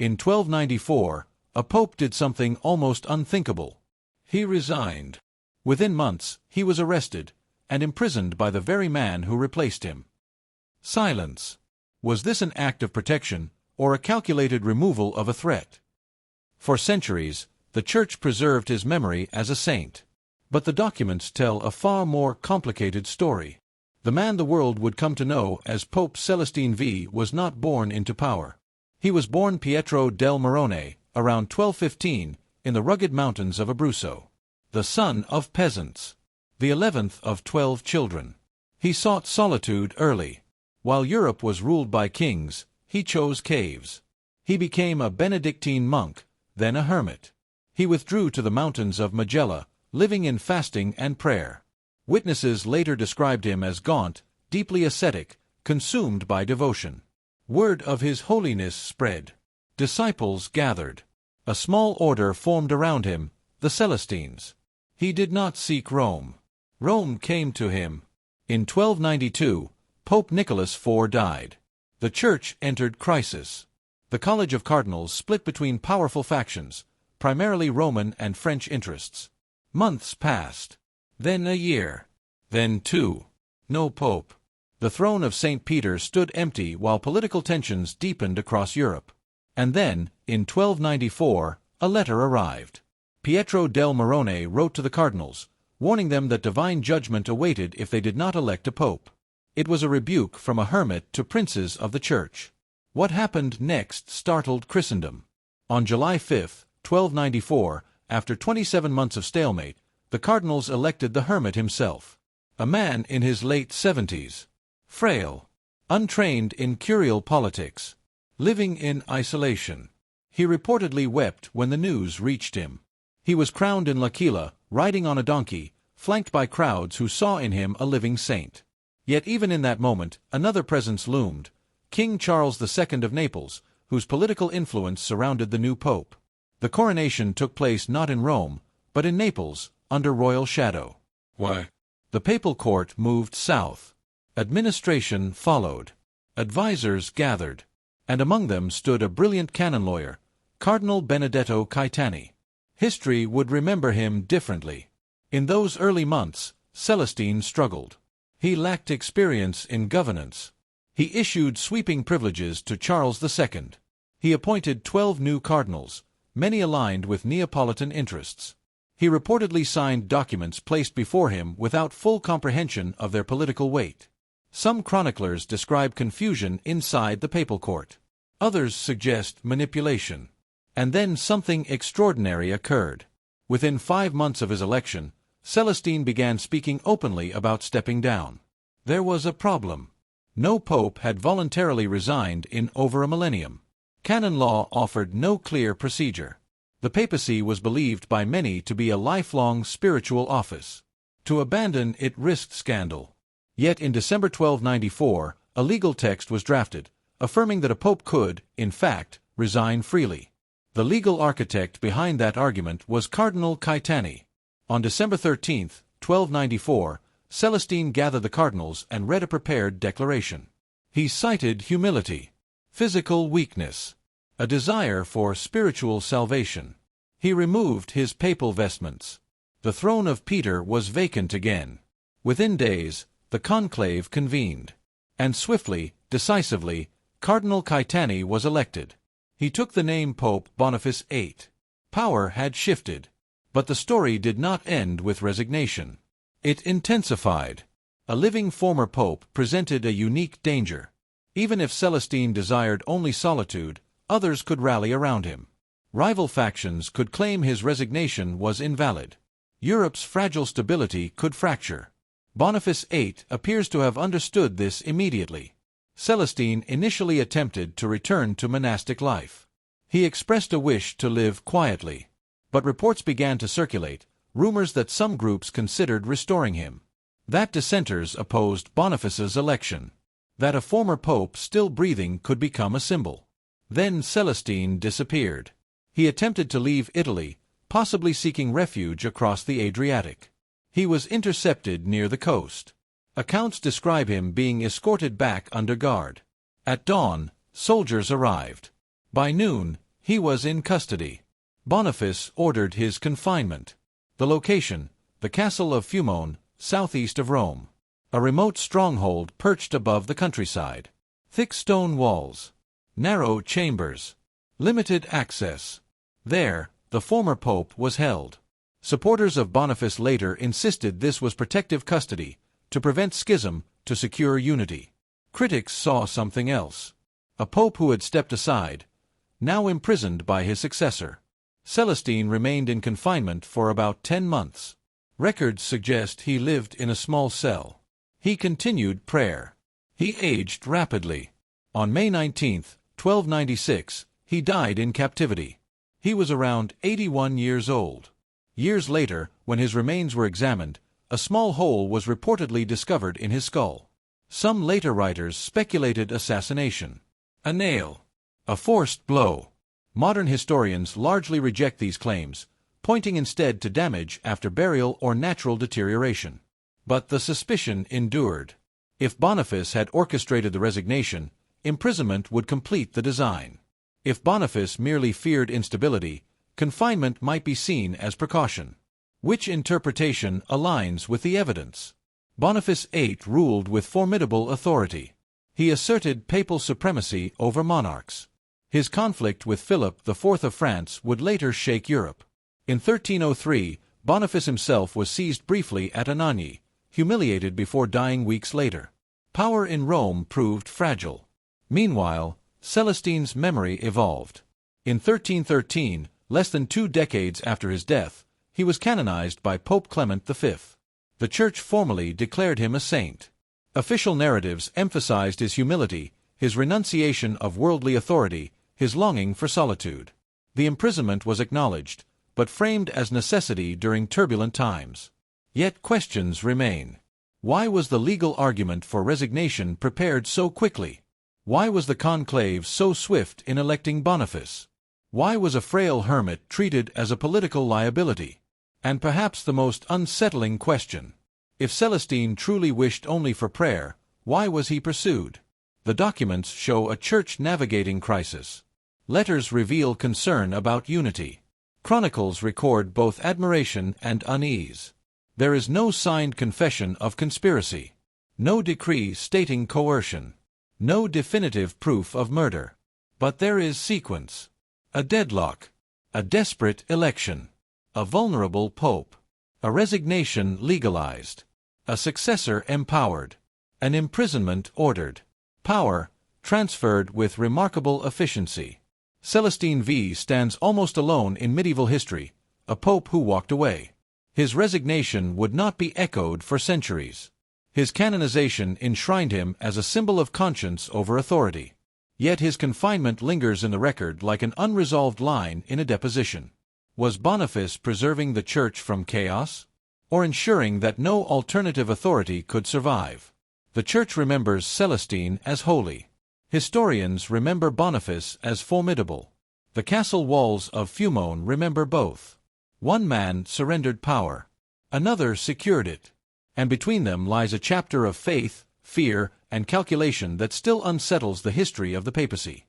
In 1294, a pope did something almost unthinkable. He resigned. Within months, he was arrested and imprisoned by the very man who replaced him. Silence. Was this an act of protection, or a calculated removal of a threat? For centuries, the Church preserved his memory as a saint. But the documents tell a far more complicated story. The man the world would come to know as Pope Celestine V was not born into power. He was born Pietro del Morone, around 1215, in the rugged mountains of Abruzzo. The son of peasants. The 11th of 12 children. He sought solitude early. While Europe was ruled by kings, he chose caves. He became a Benedictine monk, then a hermit. He withdrew to the mountains of Magella, living in fasting and prayer. Witnesses later described him as gaunt, deeply ascetic, consumed by devotion. Word of his holiness spread. Disciples gathered. A small order formed around him, the Celestines. He did not seek Rome. Rome came to him. In 1292, Pope Nicholas IV died. The Church entered crisis. The College of Cardinals split between powerful factions, primarily Roman and French interests. Months passed. Then a year. Then 2. No pope. The throne of St. Peter stood empty while political tensions deepened across Europe. And then, in 1294, a letter arrived. Pietro del Morone wrote to the cardinals, warning them that divine judgment awaited if they did not elect a pope. It was a rebuke from a hermit to princes of the Church. What happened next startled Christendom. On July 5, 1294, after 27 months of stalemate, the cardinals elected the hermit himself. A man in his late 70s. Frail. Untrained in curial politics. Living in isolation. He reportedly wept when the news reached him. He was crowned in L'Aquila, riding on a donkey, flanked by crowds who saw in him a living saint. Yet even in that moment, another presence loomed, King Charles II of Naples, whose political influence surrounded the new pope. The coronation took place not in Rome, but in Naples, under royal shadow. Why? The papal court moved south. Administration followed. Advisors gathered. And among them stood a brilliant canon lawyer, Cardinal Benedetto Caetani. History would remember him differently. In those early months, Celestine struggled. He lacked experience in governance. He issued sweeping privileges to Charles II. He appointed 12 new cardinals, many aligned with Neapolitan interests. He reportedly signed documents placed before him without full comprehension of their political weight. Some chroniclers describe confusion inside the papal court. Others suggest manipulation. And then something extraordinary occurred. Within 5 months of his election, Celestine began speaking openly about stepping down. There was a problem. No pope had voluntarily resigned in over a millennium. Canon law offered no clear procedure. The papacy was believed by many to be a lifelong spiritual office. To abandon it risked scandal. Yet in December 1294, a legal text was drafted, affirming that a pope could, in fact, resign freely. The legal architect behind that argument was Cardinal Caetani. On December 13, 1294, Celestine gathered the cardinals and read a prepared declaration. He cited humility, physical weakness, a desire for spiritual salvation. He removed his papal vestments. The throne of Peter was vacant again. Within days, the conclave convened. And swiftly, decisively, Cardinal Caetani was elected. He took the name Pope Boniface VIII. Power had shifted. But the story did not end with resignation. It intensified. A living former pope presented a unique danger. Even if Celestine desired only solitude, others could rally around him. Rival factions could claim his resignation was invalid. Europe's fragile stability could fracture. Boniface VIII appears to have understood this immediately. Celestine initially attempted to return to monastic life. He expressed a wish to live quietly. But reports began to circulate, rumors that some groups considered restoring him. That dissenters opposed Boniface's election. That a former pope still breathing could become a symbol. Then Celestine disappeared. He attempted to leave Italy, possibly seeking refuge across the Adriatic. He was intercepted near the coast. Accounts describe him being escorted back under guard. At dawn, soldiers arrived. By noon, He was in custody. Boniface ordered his confinement. The location, the castle of Fiumone, southeast of Rome. A remote stronghold perched above the countryside. Thick stone walls. Narrow chambers. Limited access. There, the former pope was held. Supporters of Boniface later insisted this was protective custody, to prevent schism, to secure unity. Critics saw something else. A pope who had stepped aside, now imprisoned by his successor. Celestine remained in confinement for about 10 months. Records suggest he lived in a small cell. He continued prayer. He aged rapidly. On May 19, 1296, he died in captivity. He was around 81 years old. Years later, when his remains were examined, a small hole was reportedly discovered in his skull. Some later writers speculated assassination. A nail. A forced blow. Modern historians largely reject these claims, pointing instead to damage after burial or natural deterioration. But the suspicion endured. If Boniface had orchestrated the resignation, imprisonment would complete the design. If Boniface merely feared instability, confinement might be seen as precaution. Which interpretation aligns with the evidence? Boniface VIII ruled with formidable authority. He asserted papal supremacy over monarchs. His conflict with Philip IV of France would later shake Europe. In 1303, Boniface himself was seized briefly at Anagni, humiliated before dying weeks later. Power in Rome proved fragile. Meanwhile, Celestine's memory evolved. In 1313, less than 2 decades after his death, he was canonized by Pope Clement V. The Church formally declared him a saint. Official narratives emphasized his humility, his renunciation of worldly authority, his longing for solitude. The imprisonment was acknowledged, but framed as necessity during turbulent times. Yet questions remain. Why was the legal argument for resignation prepared so quickly? Why was the conclave so swift in electing Boniface? Why was a frail hermit treated as a political liability? And perhaps the most unsettling question: if Celestine truly wished only for prayer, why was he pursued? The documents show a church navigating crisis. Letters reveal concern about unity. Chronicles record both admiration and unease. There is no signed confession of conspiracy. No decree stating coercion. No definitive proof of murder. But there is sequence. A deadlock. A desperate election. A vulnerable pope. A resignation legalized. A successor empowered. An imprisonment ordered. Power transferred with remarkable efficiency. Celestine V stands almost alone in medieval history, a pope who walked away. His resignation would not be echoed for centuries. His canonization enshrined him as a symbol of conscience over authority. Yet his confinement lingers in the record like an unresolved line in a deposition. Was Boniface preserving the Church from chaos? Or ensuring that no alternative authority could survive? The Church remembers Celestine as holy. Historians remember Boniface as formidable. The castle walls of Fiumone remember both. One man surrendered power. Another secured it. And between them lies a chapter of faith, fear, and calculation that still unsettles the history of the papacy.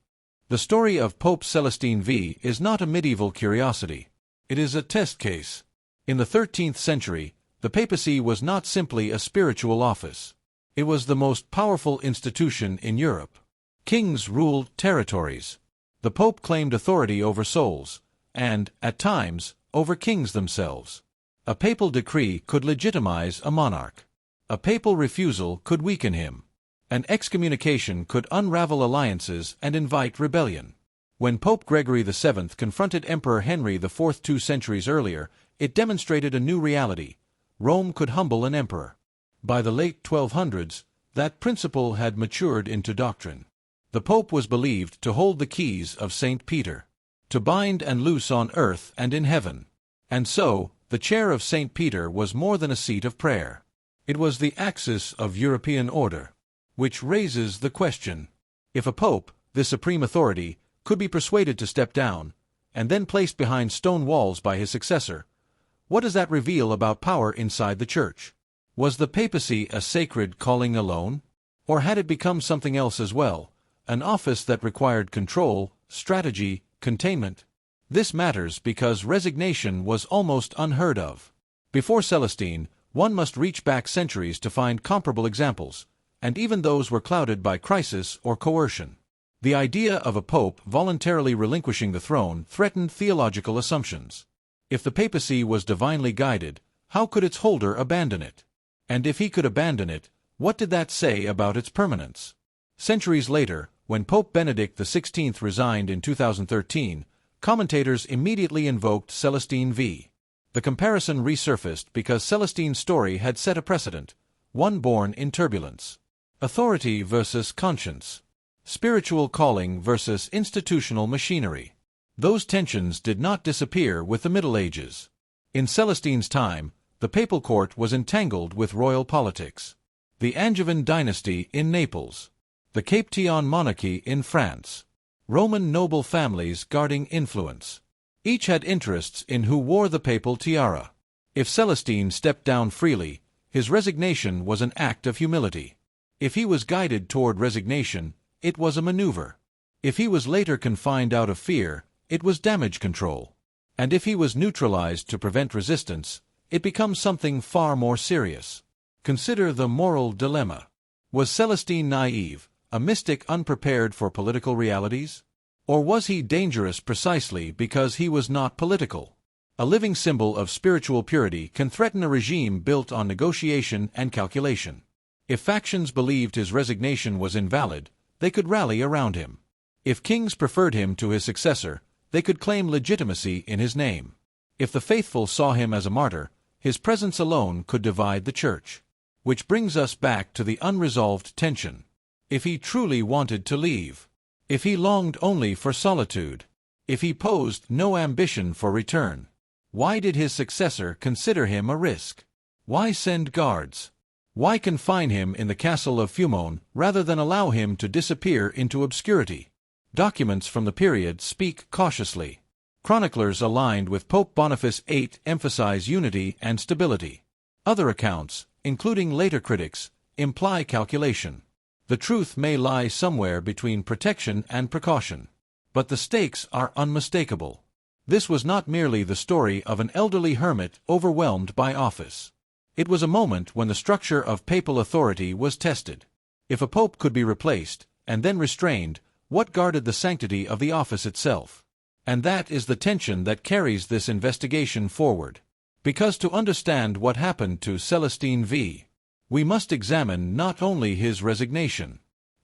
The story of Pope Celestine V is not a medieval curiosity. It is a test case. In the 13th century, the papacy was not simply a spiritual office. It was the most powerful institution in Europe. Kings ruled territories. The Pope claimed authority over souls, and, at times, over kings themselves. A papal decree could legitimize a monarch. A papal refusal could weaken him. An excommunication could unravel alliances and invite rebellion. When Pope Gregory VII confronted Emperor Henry IV 2 centuries earlier, it demonstrated a new reality. Rome could humble an emperor. By the late 1200s, that principle had matured into doctrine. The Pope was believed to hold the keys of St. Peter, to bind and loose on earth and in heaven. And so, the chair of St. Peter was more than a seat of prayer. It was the axis of European order. Which raises the question: if a pope, the supreme authority, could be persuaded to step down, and then placed behind stone walls by his successor, what does that reveal about power inside the Church? Was the papacy a sacred calling alone? Or had it become something else as well, an office that required control, strategy, Containment? This matters because resignation was almost unheard of. Before Celestine, one must reach back centuries to find comparable examples, and even those were clouded by crisis or coercion. The idea of a pope voluntarily relinquishing the throne threatened theological assumptions. If the papacy was divinely guided, how could its holder abandon it? And if he could abandon it, what did that say about its permanence? Centuries later, when Pope Benedict XVI resigned in 2013, commentators immediately invoked Celestine v. The comparison resurfaced because Celestine's story had set a precedent, one born in turbulence. Authority versus conscience. Spiritual calling versus institutional machinery. Those tensions did not disappear with the Middle Ages. In Celestine's time, the papal court was entangled with royal politics. The Angevin dynasty in Naples. The Capetian monarchy in France. Roman noble families guarding influence. Each had interests in who wore the papal tiara. If Celestine stepped down freely, his resignation was an act of humility. If he was guided toward resignation, it was a maneuver. If he was later confined out of fear, it was damage control. And if he was neutralized to prevent resistance, it becomes something far more serious. Consider the moral dilemma. Was Celestine naive, a mystic unprepared for political realities? Or was he dangerous precisely because he was not political? A living symbol of spiritual purity can threaten a regime built on negotiation and calculation. If factions believed his resignation was invalid, they could rally around him. If kings preferred him to his successor, they could claim legitimacy in his name. If the faithful saw him as a martyr, his presence alone could divide the church. Which brings us back to the unresolved tension. If he truly wanted to leave, if he longed only for solitude, if he posed no ambition for return, why did his successor consider him a risk? Why send guards? Why confine him in the castle of Fiumone rather than allow him to disappear into obscurity? Documents from the period speak cautiously. Chroniclers aligned with Pope Boniface VIII emphasize unity and stability. Other accounts, including later critics, imply calculation. The truth may lie somewhere between protection and precaution. But the stakes are unmistakable. This was not merely the story of an elderly hermit overwhelmed by office. It was a moment when the structure of papal authority was tested. If a pope could be replaced, and then restrained, what guarded the sanctity of the office itself? And that is the tension that carries this investigation forward. Because to understand what happened to Celestine v. we must examine not only his resignation,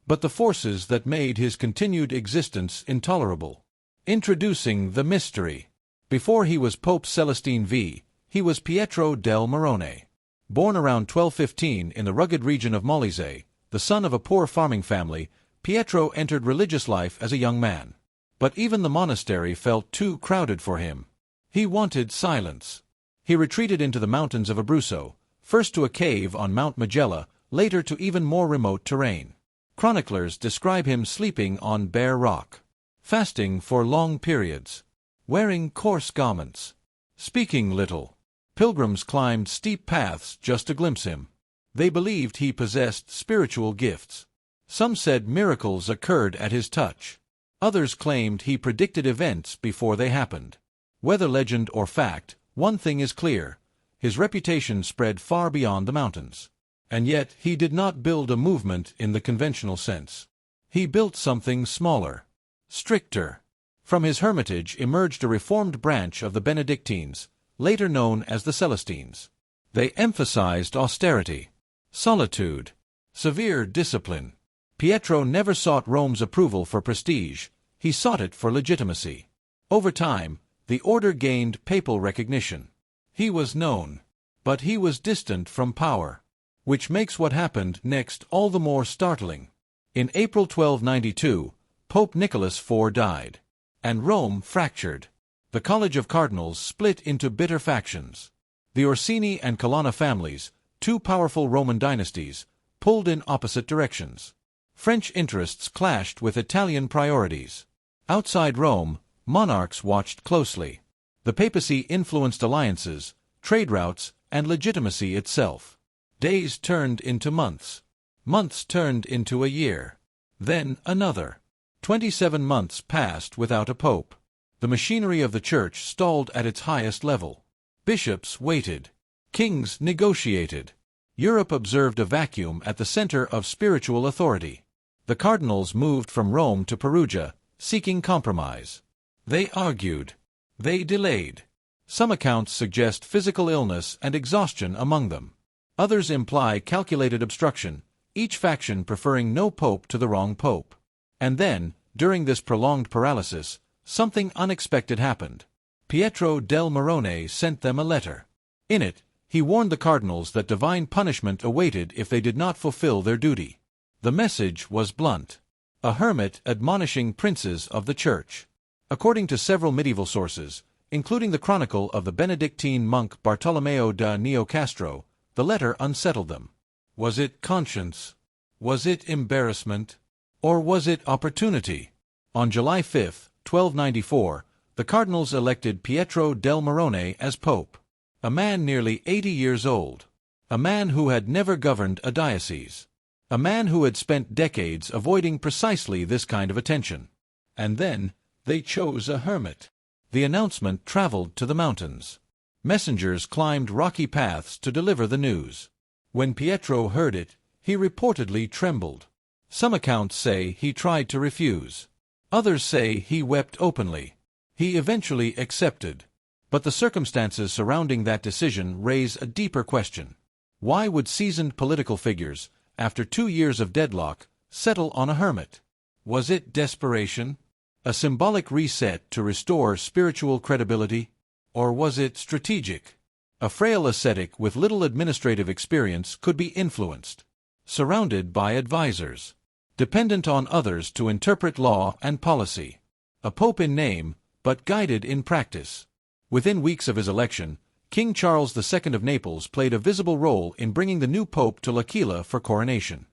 but the forces that made his continued existence intolerable. Introducing the mystery. Before he was Pope Celestine v. he was Pietro del Morone. Born around 1215 in the rugged region of Molise, the son of a poor farming family, Pietro entered religious life as a young man. But even the monastery felt too crowded for him. He wanted silence. He retreated into the mountains of Abruzzo, first to a cave on Mount Magella, later to even more remote terrain. Chroniclers describe him sleeping on bare rock, fasting for long periods, wearing coarse garments, speaking little. Pilgrims climbed steep paths just to glimpse him. They believed he possessed spiritual gifts. Some said miracles occurred at his touch. Others claimed he predicted events before they happened. Whether legend or fact, one thing is clear: his reputation spread far beyond the mountains. And yet he did not build a movement in the conventional sense. He built something smaller, stricter. From his hermitage emerged a reformed branch of the Benedictines, later known as the Celestines. They emphasized austerity, solitude, severe discipline. Pietro never sought Rome's approval for prestige, he sought it for legitimacy. Over time, the order gained papal recognition. He was known, but he was distant from power, which makes what happened next all the more startling. In April 1292, Pope Nicholas IV died, and Rome fractured. The College of Cardinals split into bitter factions. The Orsini and Colonna families, two powerful Roman dynasties, pulled in opposite directions. French interests clashed with Italian priorities. Outside Rome, monarchs watched closely. The papacy influenced alliances, trade routes, and legitimacy itself. Days turned into months. Months turned into a year. Then another. 27 months passed without a pope. The machinery of the church stalled at its highest level. Bishops waited. Kings negotiated. Europe observed a vacuum at the center of spiritual authority. The cardinals moved from Rome to Perugia, seeking compromise. They argued. They delayed. Some accounts suggest physical illness and exhaustion among them. Others imply calculated obstruction, each faction preferring no pope to the wrong pope. And then, during this prolonged paralysis, something unexpected happened. Pietro del Morrone sent them a letter. In it, he warned the cardinals that divine punishment awaited if they did not fulfill their duty. The message was blunt. A hermit admonishing princes of the church. According to several medieval sources, including the chronicle of the Benedictine monk Bartolomeo da Niocastro, the letter unsettled them. Was it conscience? Was it embarrassment? Or was it opportunity? On July 5, 1294, the cardinals elected Pietro del Morrone as pope. A man nearly 80 years old. A man who had never governed a diocese. A man who had spent decades avoiding precisely this kind of attention. And then, they chose a hermit. The announcement traveled to the mountains. Messengers climbed rocky paths to deliver the news. When Pietro heard it, he reportedly trembled. Some accounts say he tried to refuse. Others say he wept openly. He eventually accepted. But the circumstances surrounding that decision raise a deeper question. Why would seasoned political figures, after 2 years of deadlock, settle on a hermit? Was it desperation? A symbolic reset to restore spiritual credibility? Or was it strategic? A frail ascetic with little administrative experience could be influenced. Surrounded by advisors. Dependent on others to interpret law and policy. A pope in name, but guided in practice. Within weeks of his election, King Charles II of Naples played a visible role in bringing the new pope to L'Aquila for coronation.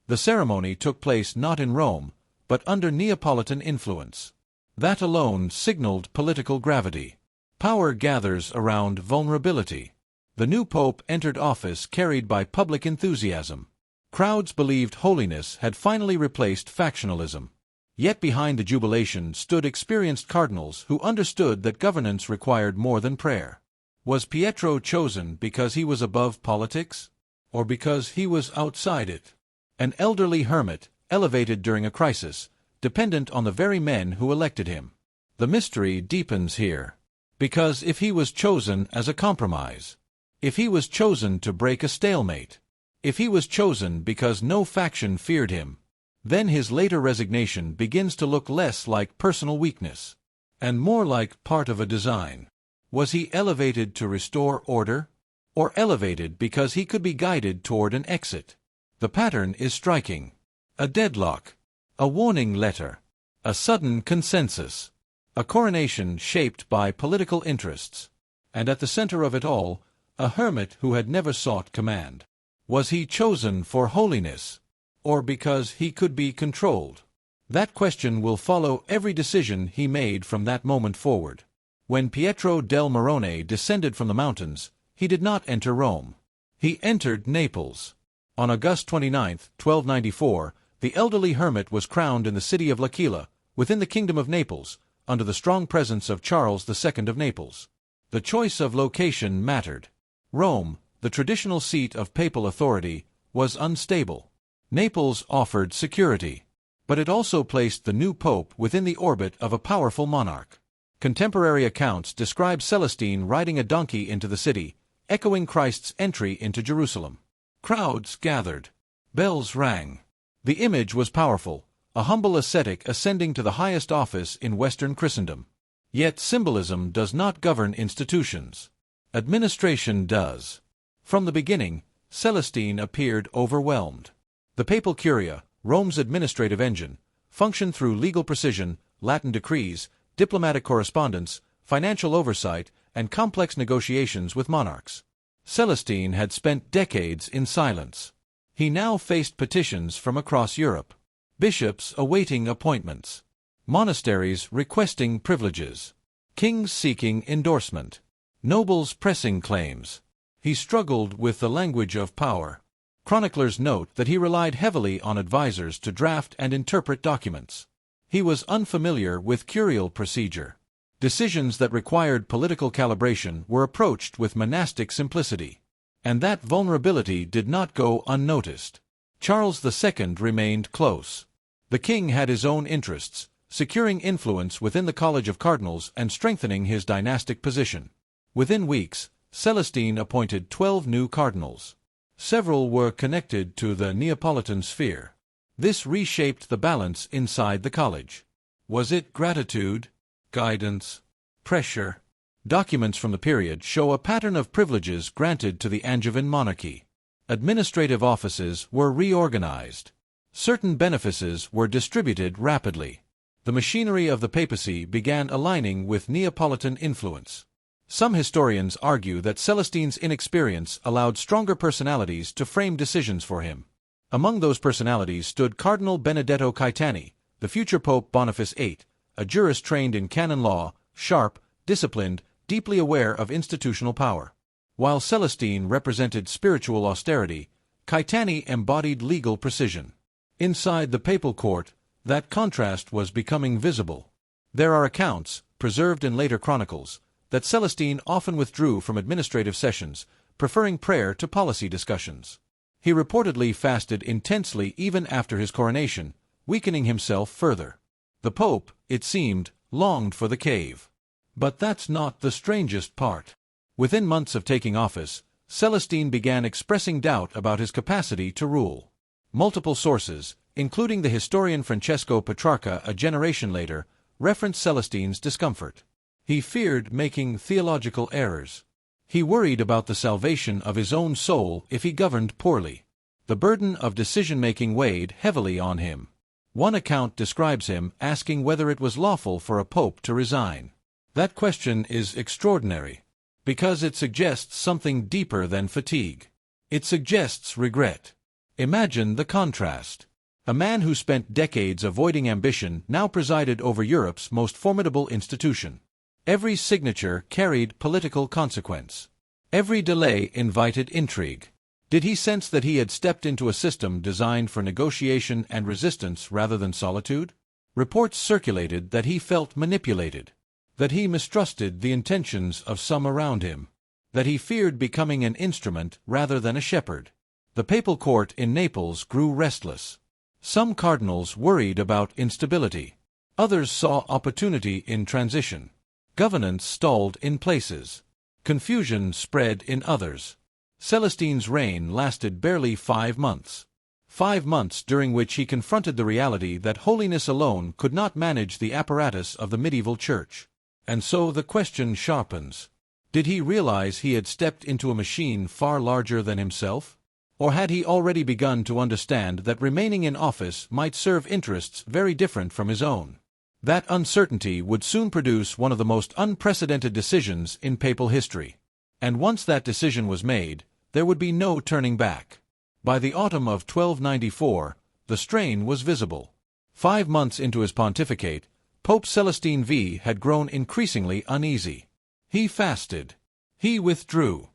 The ceremony took place not in Rome, but under Neapolitan influence. That alone signaled political gravity. Power gathers around vulnerability. The new pope entered office carried by public enthusiasm. Crowds believed holiness had finally replaced factionalism. Yet behind the jubilation stood experienced cardinals who understood that governance required more than prayer. Was Pietro chosen because he was above politics? Or because he was outside it? An elderly hermit, elevated during a crisis, dependent on the very men who elected him. The mystery deepens here. Because if he was chosen as a compromise, if he was chosen to break a stalemate, if he was chosen because no faction feared him, then his later resignation begins to look less like personal weakness, and more like part of a design. Was he elevated to restore order? Or elevated because he could be guided toward an exit? The pattern is striking. A deadlock. A warning letter. A sudden consensus. A coronation shaped by political interests. And at the center of it all, a hermit who had never sought command. Was he chosen for holiness? Or because he could be controlled? That question will follow every decision he made from that moment forward. When Pietro del Morrone descended from the mountains, he did not enter Rome. He entered Naples. On August 29, 1294, the elderly hermit was crowned in the city of L'Aquila, within the Kingdom of Naples, under the strong presence of Charles II of Naples. The choice of location mattered. Rome, the traditional seat of papal authority, was unstable. Naples offered security. But it also placed the new pope within the orbit of a powerful monarch. Contemporary accounts describe Celestine riding a donkey into the city, echoing Christ's entry into Jerusalem. Crowds gathered. Bells rang. The image was powerful, a humble ascetic ascending to the highest office in Western Christendom. Yet symbolism does not govern institutions. Administration does. From the beginning, Celestine appeared overwhelmed. The papal curia, Rome's administrative engine, functioned through legal precision, Latin decrees, diplomatic correspondence, financial oversight, and complex negotiations with monarchs. Celestine had spent decades in silence. He now faced petitions from across Europe. Bishops awaiting appointments. Monasteries requesting privileges. Kings seeking endorsement. Nobles pressing claims. He struggled with the language of power. Chroniclers note that he relied heavily on advisors to draft and interpret documents. He was unfamiliar with curial procedure. Decisions that required political calibration were approached with monastic simplicity. And that vulnerability did not go unnoticed. Charles II remained close. The king had his own interests, securing influence within the College of Cardinals and strengthening his dynastic position. Within weeks, Celestine appointed 12 new cardinals. Several were connected to the Neapolitan sphere. This reshaped the balance inside the college. Was it gratitude, guidance, pressure? Documents from the period show a pattern of privileges granted to the Angevin monarchy. Administrative offices were reorganized. Certain benefices were distributed rapidly. The machinery of the papacy began aligning with Neapolitan influence. Some historians argue that Celestine's inexperience allowed stronger personalities to frame decisions for him. Among those personalities stood Cardinal Benedetto Caetani, the future Pope Boniface VIII, a jurist trained in canon law, sharp, disciplined, deeply aware of institutional power. While Celestine represented spiritual austerity, Caetani embodied legal precision. Inside the papal court, that contrast was becoming visible. There are accounts, preserved in later chronicles, that Celestine often withdrew from administrative sessions, preferring prayer to policy discussions. He reportedly fasted intensely even after his coronation, weakening himself further. The Pope, it seemed, longed for the cave. But that's not the strangest part. Within months of taking office, Celestine began expressing doubt about his capacity to rule. Multiple sources, including the historian Francesco Petrarca a generation later, reference Celestine's discomfort. He feared making theological errors. He worried about the salvation of his own soul if he governed poorly. The burden of decision-making weighed heavily on him. One account describes him asking whether it was lawful for a pope to resign. That question is extraordinary, because it suggests something deeper than fatigue. It suggests regret. Imagine the contrast. A man who spent decades avoiding ambition now presided over Europe's most formidable institution. Every signature carried political consequence. Every delay invited intrigue. Did he sense that he had stepped into a system designed for negotiation and resistance rather than solitude? Reports circulated that he felt manipulated, that he mistrusted the intentions of some around him, that he feared becoming an instrument rather than a shepherd. The papal court in Naples grew restless. Some cardinals worried about instability. Others saw opportunity in transition. Governance stalled in places. Confusion spread in others. Celestine's reign lasted barely 5 months. 5 months during which he confronted the reality that holiness alone could not manage the apparatus of the medieval church. And so the question sharpens. Did he realize he had stepped into a machine far larger than himself? Or had he already begun to understand that remaining in office might serve interests very different from his own? That uncertainty would soon produce one of the most unprecedented decisions in papal history. And once that decision was made, there would be no turning back. By the autumn of 1294, the strain was visible. 5 months into his pontificate, Pope Celestine V had grown increasingly uneasy. He fasted. He withdrew.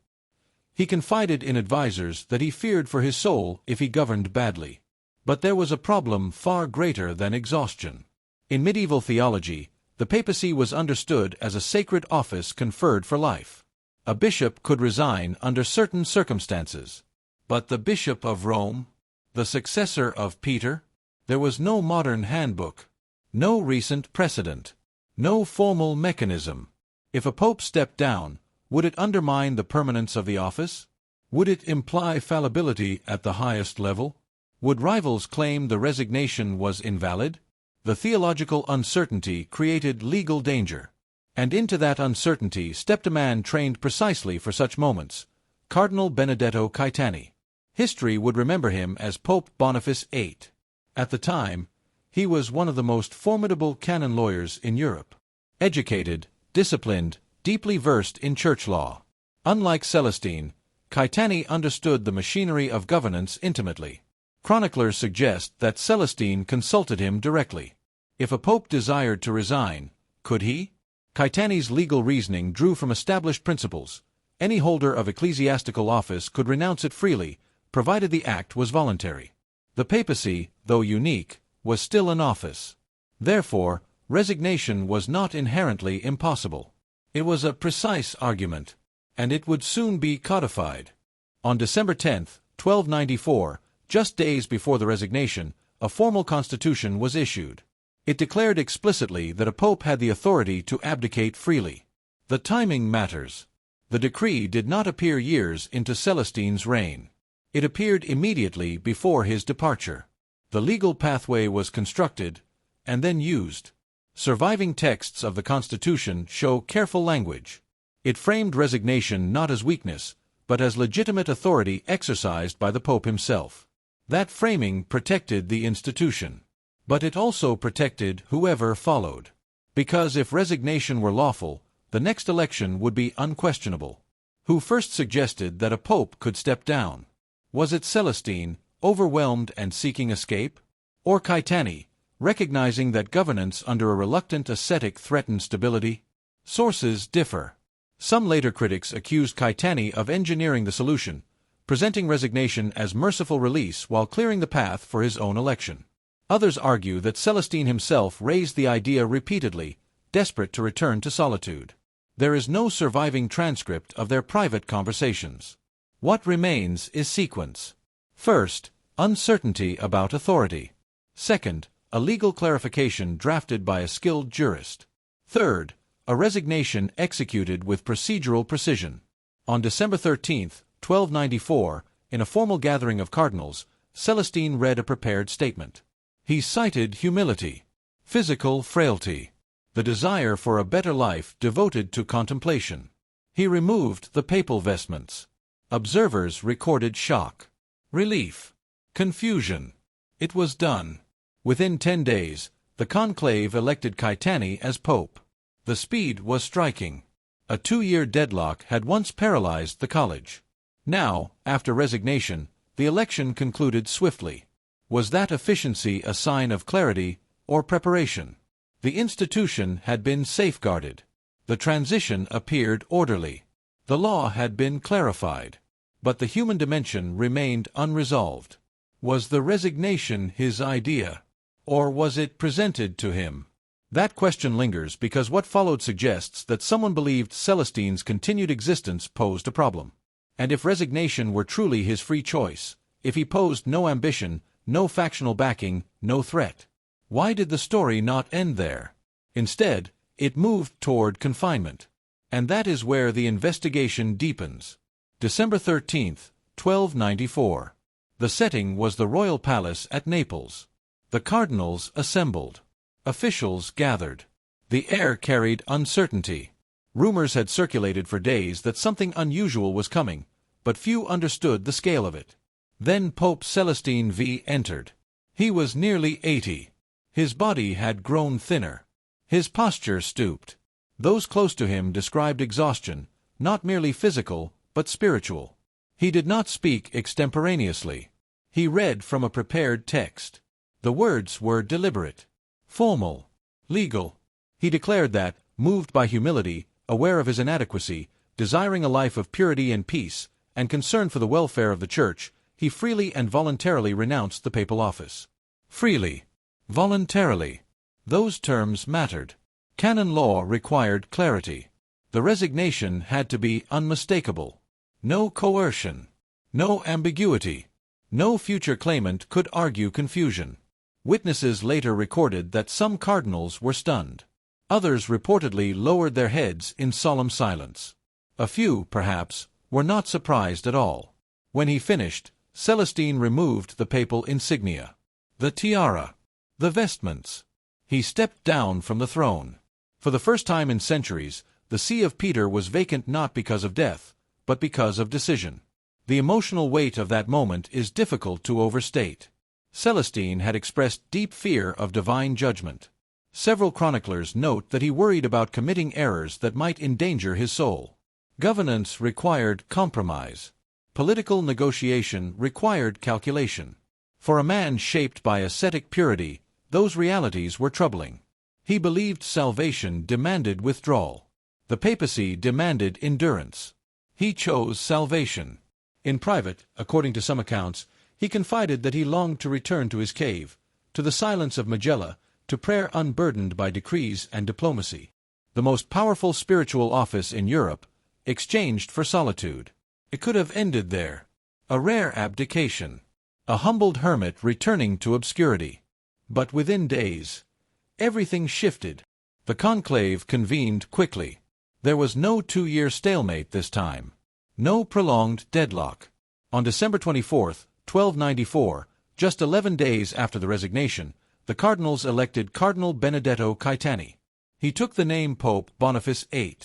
He confided in advisers that he feared for his soul if he governed badly. But there was a problem far greater than exhaustion. In medieval theology, the papacy was understood as a sacred office conferred for life. A bishop could resign under certain circumstances. But the Bishop of Rome, the successor of Peter? There was no modern handbook, no recent precedent, no formal mechanism. If a pope stepped down, would it undermine the permanence of the office? Would it imply fallibility at the highest level? Would rivals claim the resignation was invalid? The theological uncertainty created legal danger. And into that uncertainty stepped a man trained precisely for such moments, Cardinal Benedetto Caetani. History would remember him as Pope Boniface VIII. At the time, he was one of the most formidable canon lawyers in Europe. Educated, disciplined, deeply versed in church law. Unlike Celestine, Caetani understood the machinery of governance intimately. Chroniclers suggest that Celestine consulted him directly. If a pope desired to resign, could he? Caetani's legal reasoning drew from established principles. Any holder of ecclesiastical office could renounce it freely, provided the act was voluntary. The papacy, though unique, was still an office. Therefore, Resignation was not inherently impossible. It was a precise argument, and it would soon be codified. On December 10, 1294, just days before the resignation, a formal constitution was issued. It declared explicitly that a pope had the authority to abdicate freely. The timing matters. The decree did not appear years into Celestine's reign. It appeared immediately before his departure. The legal pathway was constructed and then used. Surviving texts of the Constitution show careful language. It framed resignation not as weakness, but as legitimate authority exercised by the Pope himself. That framing protected the institution. But it also protected whoever followed. Because if resignation were lawful, the next election would be unquestionable. Who first suggested that a pope could step down? Was it Celestine, overwhelmed and seeking escape? Or Caetani, recognizing that governance under a reluctant ascetic threatened stability? Sources differ. Some later critics accused Caetani of engineering the solution, presenting resignation as merciful release while clearing the path for his own election. Others argue that Celestine himself raised the idea repeatedly, desperate to return to solitude. There is no surviving transcript of their private conversations. What remains is sequence. First, uncertainty about authority. Second, a legal clarification drafted by a skilled jurist. Third, a resignation executed with procedural precision. On December 13, 1294, in a formal gathering of cardinals, Celestine read a prepared statement. He cited humility, physical frailty, the desire for a better life devoted to contemplation. He removed the papal vestments. Observers recorded shock, relief, confusion. It was done. Within 10 days, the conclave elected Caetani as pope. The speed was striking. A 2-year deadlock had once paralyzed the college. Now, after resignation, the election concluded swiftly. Was that efficiency a sign of clarity or preparation? The institution had been safeguarded. The transition appeared orderly. The law had been clarified. But the human dimension remained unresolved. Was the resignation his idea? Or was it presented to him? That question lingers because what followed suggests that someone believed Celestine's continued existence posed a problem. And if resignation were truly his free choice, if he posed no ambition, no factional backing, no threat, why did the story not end there? Instead, it moved toward confinement. And that is where the investigation deepens. December 13, 1294. The setting was the royal palace at Naples. The cardinals assembled. Officials gathered. The air carried uncertainty. Rumors had circulated for days that something unusual was coming, but few understood the scale of it. Then Pope Celestine V entered. He was nearly 80. His body had grown thinner. His posture stooped. Those close to him described exhaustion, not merely physical, but spiritual. He did not speak extemporaneously. He read from a prepared text. The words were deliberate, formal, legal. He declared that, moved by humility, aware of his inadequacy, desiring a life of purity and peace, and concerned for the welfare of the Church, he freely and voluntarily renounced the papal office. Freely, voluntarily. Those terms mattered. Canon law required clarity. The resignation had to be unmistakable. No coercion. No ambiguity. No future claimant could argue confusion. Witnesses later recorded that some cardinals were stunned. Others reportedly lowered their heads in solemn silence. A few, perhaps, were not surprised at all. When he finished, Celestine removed the papal insignia, the tiara, the vestments. He stepped down from the throne. For the first time in centuries, the See of Peter was vacant not because of death, but because of decision. The emotional weight of that moment is difficult to overstate. Celestine had expressed deep fear of divine judgment. Several chroniclers note that he worried about committing errors that might endanger his soul. Governance required compromise. Political negotiation required calculation. For a man shaped by ascetic purity, those realities were troubling. He believed salvation demanded withdrawal. The papacy demanded endurance. He chose salvation. In private, according to some accounts, he confided that he longed to return to his cave, to the silence of Magella, to prayer unburdened by decrees and diplomacy. The most powerful spiritual office in Europe, exchanged for solitude. It could have ended there. A rare abdication. A humbled hermit returning to obscurity. But within days, everything shifted. The conclave convened quickly. There was no 2-year stalemate this time. No prolonged deadlock. On December 24, 1294, just 11 days after the resignation, the cardinals elected Cardinal Benedetto Caetani. He took the name Pope Boniface VIII.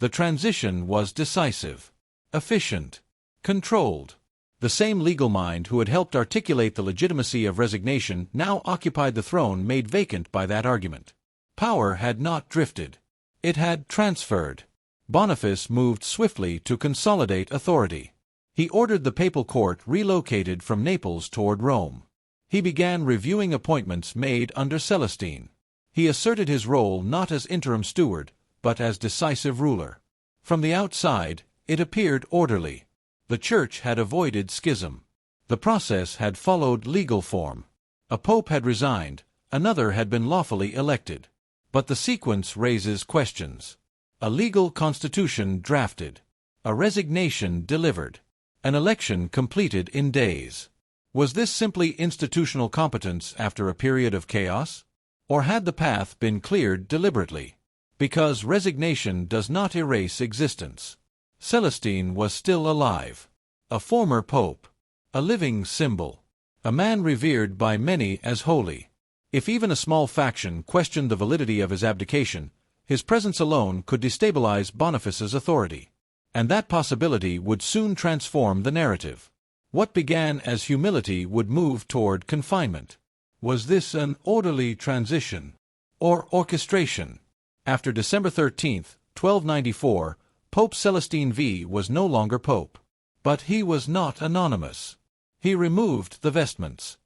The transition was decisive, efficient, controlled. The same legal mind who had helped articulate the legitimacy of resignation now occupied the throne made vacant by that argument. Power had not drifted. It had transferred. Boniface moved swiftly to consolidate authority. He ordered the papal court relocated from Naples toward Rome. He began reviewing appointments made under Celestine. He asserted his role not as interim steward, but as decisive ruler. From the outside, it appeared orderly. The Church had avoided schism. The process had followed legal form. A pope had resigned, another had been lawfully elected. But the sequence raises questions. A legal constitution drafted. A resignation delivered. An election completed in days. Was this simply institutional competence after a period of chaos? Or had the path been cleared deliberately? Because resignation does not erase existence. Celestine was still alive. A former pope. A living symbol. A man revered by many as holy. If even a small faction questioned the validity of his abdication, his presence alone could destabilize Boniface's authority. And that possibility would soon transform the narrative. What began as humility would move toward confinement. Was this an orderly transition? Or orchestration? After December 13, 1294, Pope Celestine V was no longer pope. But he was not anonymous. He removed the vestments.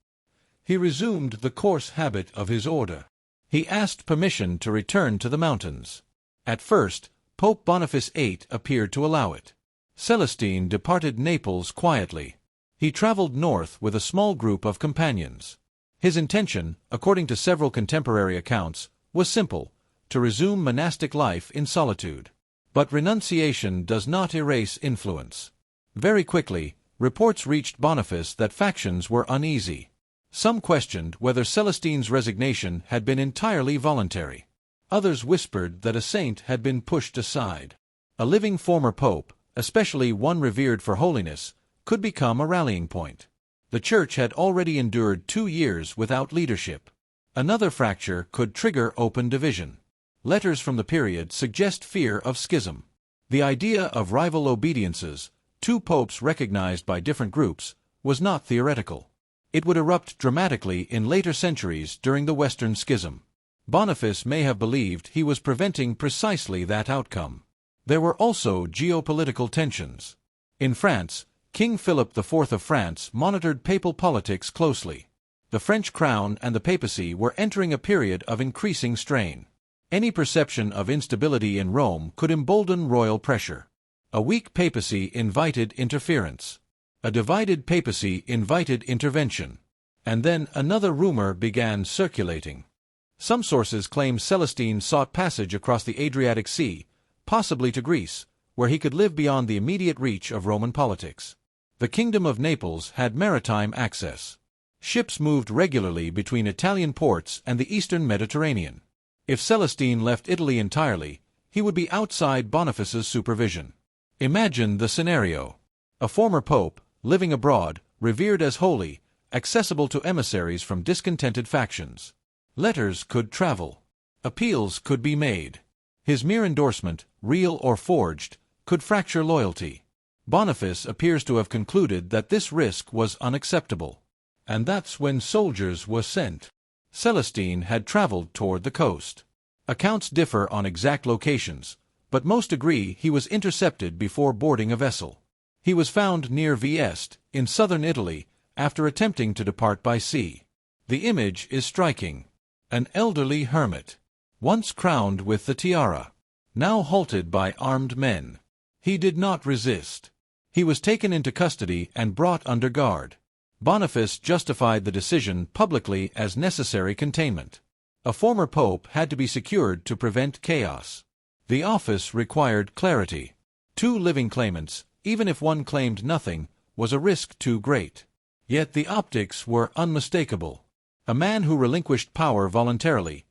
He resumed the coarse habit of his order. He asked permission to return to the mountains. At first, Pope Boniface VIII appeared to allow it. Celestine departed Naples quietly. He traveled north with a small group of companions. His intention, according to several contemporary accounts, was simple: to resume monastic life in solitude. But renunciation does not erase influence. Very quickly, reports reached Boniface that factions were uneasy. Some questioned whether Celestine's resignation had been entirely voluntary. Others whispered that a saint had been pushed aside. A living former pope, especially one revered for holiness, could become a rallying point. The Church had already endured 2 years without leadership. Another fracture could trigger open division. Letters from the period suggest fear of schism. The idea of rival obediences, 2 popes recognized by different groups, was not theoretical. It would erupt dramatically in later centuries during the Western Schism. Boniface may have believed he was preventing precisely that outcome. There were also geopolitical tensions. In France, King Philip IV of France monitored papal politics closely. The French crown and the papacy were entering a period of increasing strain. Any perception of instability in Rome could embolden royal pressure. A weak papacy invited interference. A divided papacy invited intervention. And then another rumor began circulating. Some sources claim Celestine sought passage across the Adriatic Sea, possibly to Greece, where he could live beyond the immediate reach of Roman politics. The Kingdom of Naples had maritime access. Ships moved regularly between Italian ports and the eastern Mediterranean. If Celestine left Italy entirely, he would be outside Boniface's supervision. Imagine the scenario. A former pope, living abroad, revered as holy, accessible to emissaries from discontented factions. Letters could travel. Appeals could be made. His mere endorsement, real or forged, could fracture loyalty. Boniface appears to have concluded that this risk was unacceptable. And that's when soldiers were sent. Celestine had traveled toward the coast. Accounts differ on exact locations, but most agree he was intercepted before boarding a vessel. He was found near Vieste, in southern Italy, after attempting to depart by sea. The image is striking. An elderly hermit, once crowned with the tiara, now halted by armed men. He did not resist. He was taken into custody and brought under guard. Boniface justified the decision publicly as necessary containment. A former pope had to be secured to prevent chaos. The office required clarity. Two living claimants, even if one claimed nothing, was a risk too great. Yet the optics were unmistakable. A man who relinquished power voluntarily,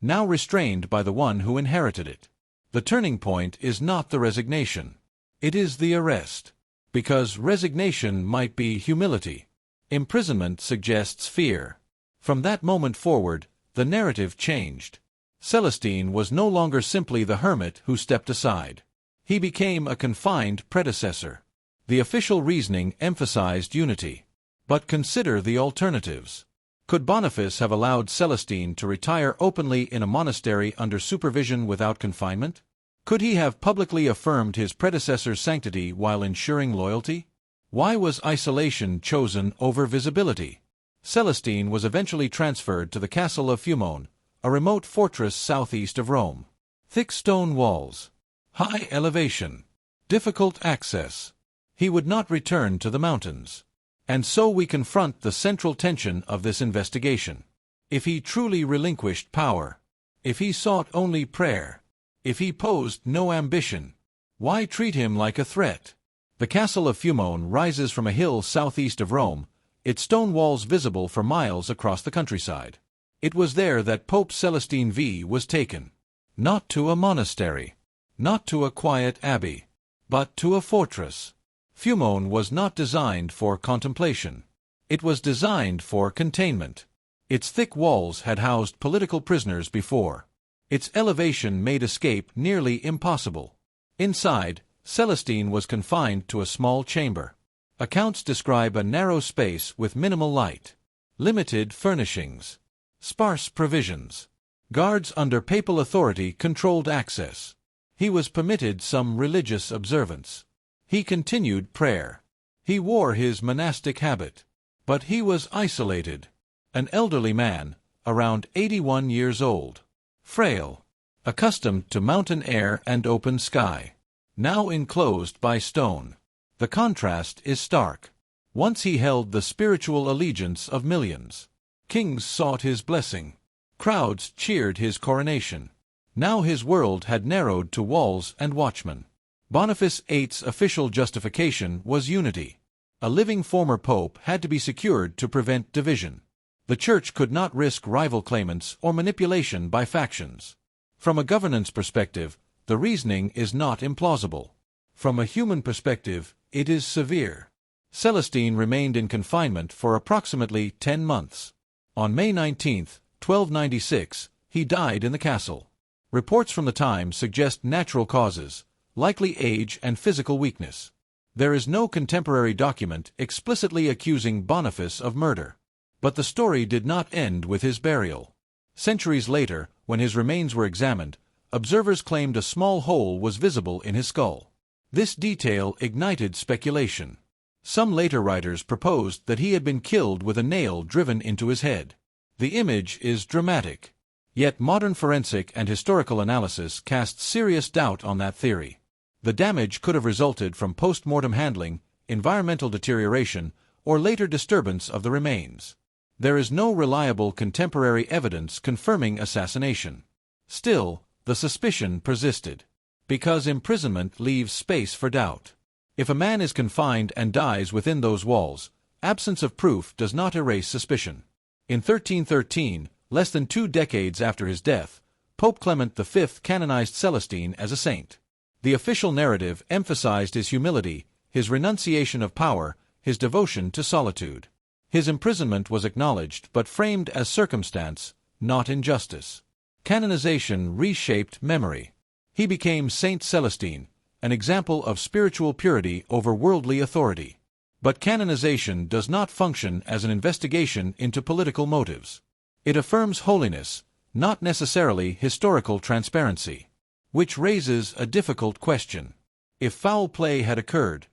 now restrained by the one who inherited it. The turning point is not the resignation. It is the arrest. Because resignation might be humility. Imprisonment suggests fear. From that moment forward, the narrative changed. Celestine was no longer simply the hermit who stepped aside. He became a confined predecessor. The official reasoning emphasized unity. But consider the alternatives. Could Boniface have allowed Celestine to retire openly in a monastery under supervision without confinement? Could he have publicly affirmed his predecessor's sanctity while ensuring loyalty? Why was isolation chosen over visibility? Celestine was eventually transferred to the castle of VIII, a remote fortress southeast of Rome. Thick stone walls. High elevation. Difficult access. He would not return to the mountains. And so we confront the central tension of this investigation. If he truly relinquished power, if he sought only prayer, if he posed no ambition, why treat him like a threat? The castle of VIII rises from a hill southeast of Rome, its stone walls visible for miles across the countryside. It was there that Pope Celestine V was taken. Not to a monastery, not to a quiet abbey, but to a fortress. VIII was not designed for contemplation. It was designed for containment. Its thick walls had housed political prisoners before. Its elevation made escape nearly impossible. Inside, Celestine was confined to a small chamber. Accounts describe a narrow space with minimal light, limited furnishings, sparse provisions. Guards under papal authority controlled access. He was permitted some religious observance. He continued prayer. He wore his monastic habit. But he was isolated. An elderly man, around 81 years old. Frail. Accustomed to mountain air and open sky. Now enclosed by stone. The contrast is stark. Once he held the spiritual allegiance of millions. Kings sought his blessing. Crowds cheered his coronation. Now his world had narrowed to walls and watchmen. Boniface VIII's official justification was unity. A living former pope had to be secured to prevent division. The Church could not risk rival claimants or manipulation by factions. From a governance perspective, the reasoning is not implausible. From a human perspective, it is severe. Celestine remained in confinement for approximately 10 months. On May 19, 1296, he died in the castle. Reports from the time suggest natural causes, likely age and physical weakness. There is no contemporary document explicitly accusing Boniface of murder. But the story did not end with his burial. Centuries later, when his remains were examined, observers claimed a small hole was visible in his skull. This detail ignited speculation. Some later writers proposed that he had been killed with a nail driven into his head. The image is dramatic. Yet modern forensic and historical analysis cast serious doubt on that theory. The damage could have resulted from post-mortem handling, environmental deterioration, or later disturbance of the remains. There is no reliable contemporary evidence confirming assassination. Still, the suspicion persisted. Because imprisonment leaves space for doubt. If a man is confined and dies within those walls, absence of proof does not erase suspicion. In 1313, less than 2 decades after his death, Pope Clement V canonized Celestine as a saint. The official narrative emphasized his humility, his renunciation of power, his devotion to solitude. His imprisonment was acknowledged but framed as circumstance, not injustice. Canonization reshaped memory. He became Saint Celestine, an example of spiritual purity over worldly authority. But canonization does not function as an investigation into political motives. It affirms holiness, not necessarily historical transparency. Which raises a difficult question. If foul play had occurred,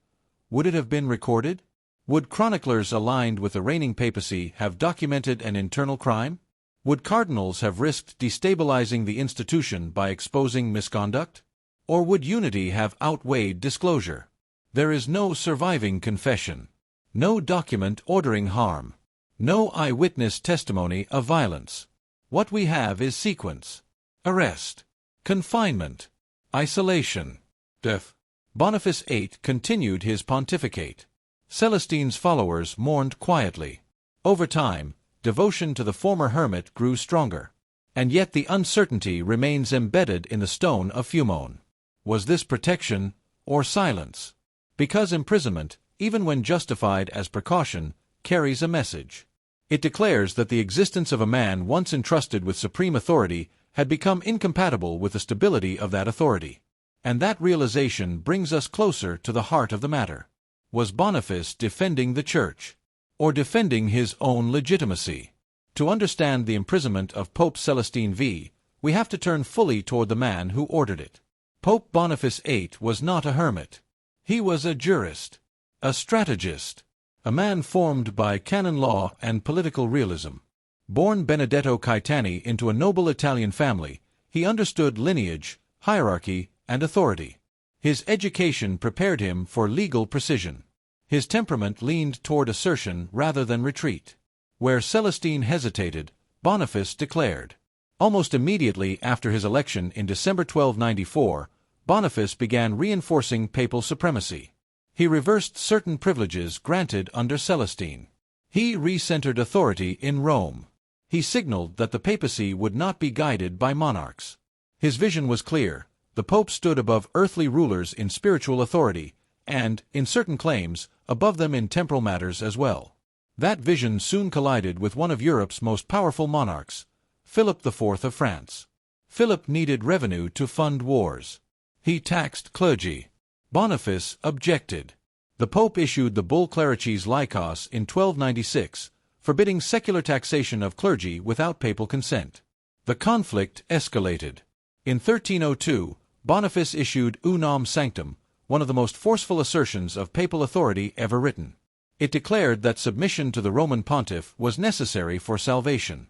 would it have been recorded? Would chroniclers aligned with the reigning papacy have documented an internal crime? Would cardinals have risked destabilizing the institution by exposing misconduct? Or would unity have outweighed disclosure? There is no surviving confession. No document ordering harm. No eyewitness testimony of violence. What we have is sequence: arrest, confinement, isolation, death. Boniface VIII continued his pontificate. Celestine's followers mourned quietly. Over time, devotion to the former hermit grew stronger. And yet the uncertainty remains embedded in the stone of Fumone. Was this protection or silence? Because imprisonment, even when justified as precaution, carries a message. It declares that the existence of a man once entrusted with supreme authority had become incompatible with the stability of that authority. And that realization brings us closer to the heart of the matter. Was Boniface defending the Church, or defending his own legitimacy? To understand the imprisonment of Pope Celestine V, we have to turn fully toward the man who ordered it. Pope Boniface VIII was not a hermit. He was a jurist, a strategist, a man formed by canon law and political realism. Born Benedetto Caetani into a noble Italian family, he understood lineage, hierarchy, and authority. His education prepared him for legal precision. His temperament leaned toward assertion rather than retreat. Where Celestine hesitated, Boniface declared. Almost immediately after his election in December 1294, Boniface began reinforcing papal supremacy. He reversed certain privileges granted under Celestine. He recentered authority in Rome. He signaled that the papacy would not be guided by monarchs. His vision was clear: the pope stood above earthly rulers in spiritual authority, and, in certain claims, above them in temporal matters as well. That vision soon collided with one of Europe's most powerful monarchs, Philip IV of France. Philip needed revenue to fund wars. He taxed clergy. Boniface objected. The Pope issued the bull Clericis Laicos in 1296, forbidding secular taxation of clergy without papal consent. The conflict escalated. In 1302, Boniface issued Unam Sanctum, one of the most forceful assertions of papal authority ever written. It declared that submission to the Roman pontiff was necessary for salvation.